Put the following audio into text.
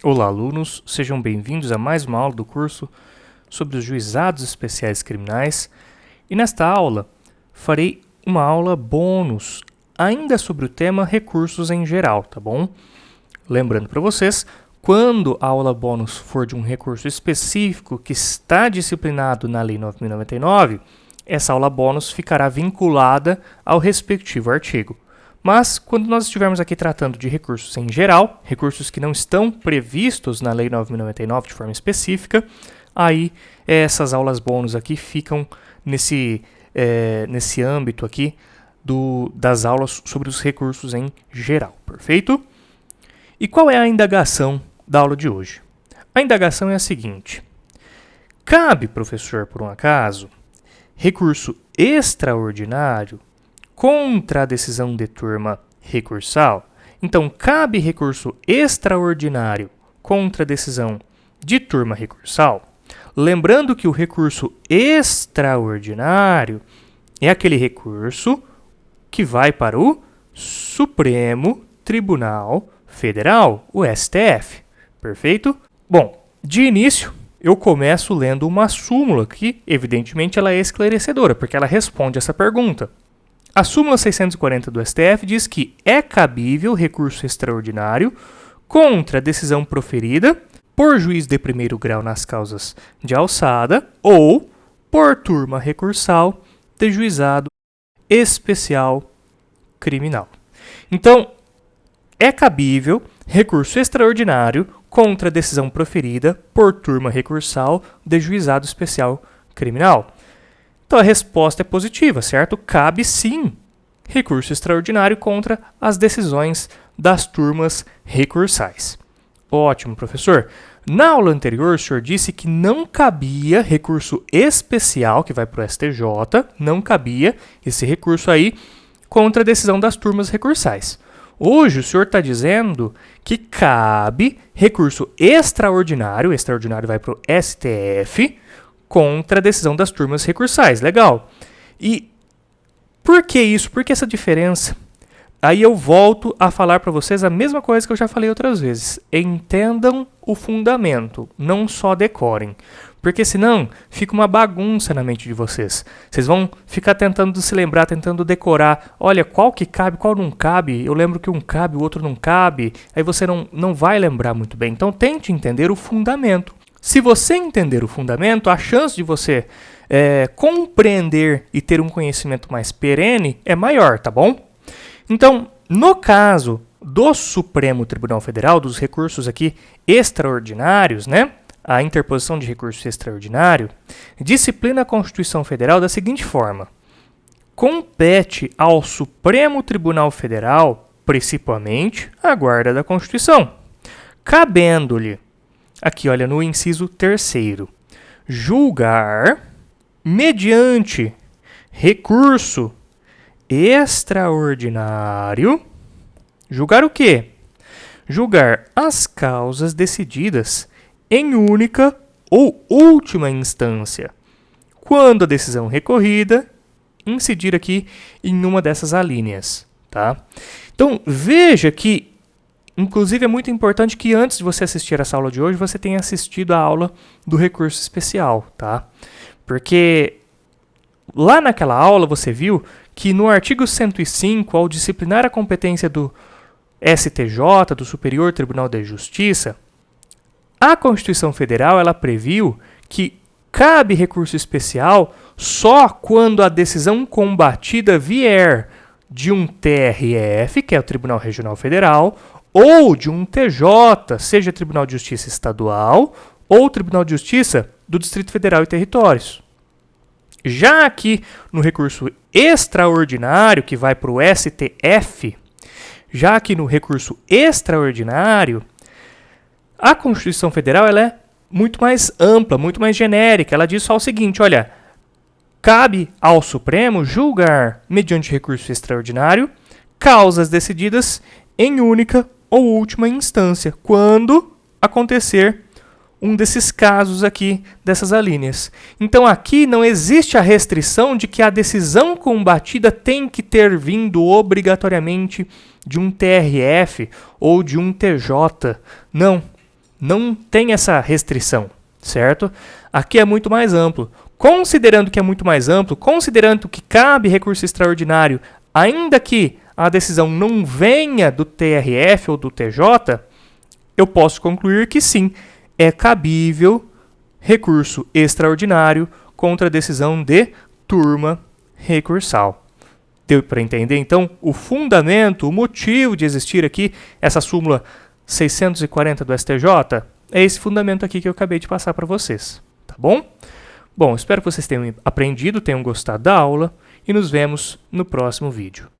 Olá, alunos, sejam bem-vindos a mais uma aula do curso sobre os juizados especiais criminais. E nesta aula, farei uma aula bônus, ainda sobre o tema recursos em geral, tá bom? Lembrando para vocês, quando a aula bônus for de um recurso específico que está disciplinado na Lei 9.099, essa aula bônus ficará vinculada ao respectivo artigo. Mas, quando nós estivermos aqui tratando de recursos em geral, recursos que não estão previstos na Lei 9.099 de forma específica, aí essas aulas bônus aqui ficam nesse âmbito aqui das aulas sobre os recursos em geral, perfeito? E qual é a indagação da aula de hoje? A indagação é a seguinte: cabe, professor, por um acaso, recurso extraordinário contra a decisão de turma recursal? Então, cabe recurso extraordinário contra a decisão de turma recursal? Lembrando que o recurso extraordinário é aquele recurso que vai para o Supremo Tribunal Federal, o STF. Perfeito? Bom, de início, eu começo lendo uma súmula que, evidentemente, ela é esclarecedora, porque ela responde essa pergunta. A súmula 640 do STF diz que é cabível recurso extraordinário contra a decisão proferida por juiz de primeiro grau nas causas de alçada ou por turma recursal de juizado especial criminal. Então, é cabível recurso extraordinário contra a decisão proferida por turma recursal de juizado especial criminal. Então, a resposta é positiva, certo? Cabe sim recurso extraordinário contra as decisões das turmas recursais. Ótimo, professor. Na aula anterior, o senhor disse que não cabia recurso especial, que vai para o STJ, não cabia esse recurso aí contra a decisão das turmas recursais. Hoje, o senhor está dizendo que cabe recurso extraordinário vai para o STF, contra a decisão das turmas recursais. Legal. E por que isso? Por que essa diferença? Aí eu volto a falar para vocês a mesma coisa que eu já falei outras vezes. Entendam o fundamento, não só decorem. Porque senão fica uma bagunça na mente de vocês. Vocês vão ficar tentando se lembrar, tentando decorar. Olha, qual que cabe, qual não cabe. Eu lembro que um cabe, o outro não cabe. Aí você não vai lembrar muito bem. Então tente entender o fundamento. Se você entender o fundamento, a chance de você compreender e ter um conhecimento mais perene é maior, tá bom? Então, no caso do Supremo Tribunal Federal, dos recursos aqui extraordinários, né? A interposição de recurso extraordinário, disciplina a Constituição Federal da seguinte forma: compete ao Supremo Tribunal Federal, principalmente, a guarda da Constituição, cabendo-lhe, aqui olha no inciso 3º, julgar, mediante recurso extraordinário, julgar o quê? Julgar as causas decididas em única ou última instância, quando a decisão recorrida incidir aqui em uma dessas alíneas, tá? Então, veja que, inclusive, é muito importante que antes de você assistir essa aula de hoje, você tenha assistido a aula do recurso especial, tá? Porque lá naquela aula você viu que no artigo 105, ao disciplinar a competência do STJ, do Superior Tribunal de Justiça, a Constituição Federal ela previu que cabe recurso especial só quando a decisão combatida vier de um TRF, que é o Tribunal Regional Federal, ou de um TJ, seja Tribunal de Justiça Estadual ou Tribunal de Justiça do Distrito Federal e Territórios. Já aqui no recurso extraordinário, que vai para o STF, já aqui no recurso extraordinário, a Constituição Federal ela é muito mais ampla, muito mais genérica. Ela diz só o seguinte, olha, cabe ao Supremo julgar, mediante recurso extraordinário, causas decididas em única ou última instância, quando acontecer um desses casos aqui, dessas alíneas. Então aqui não existe a restrição de que a decisão combatida tem que ter vindo obrigatoriamente de um TRF ou de um TJ. Não. não tem essa restrição, certo? Aqui é muito mais amplo. Considerando que é muito mais amplo, considerando que cabe recurso extraordinário, ainda que a decisão não venha do TRF ou do TJ, eu posso concluir que sim, é cabível recurso extraordinário contra a decisão de turma recursal. Deu para entender, então, o fundamento, o motivo de existir aqui essa súmula 640 do STJ? É esse fundamento aqui que eu acabei de passar para vocês, tá bom? Bom, espero que vocês tenham aprendido, tenham gostado da aula e nos vemos no próximo vídeo.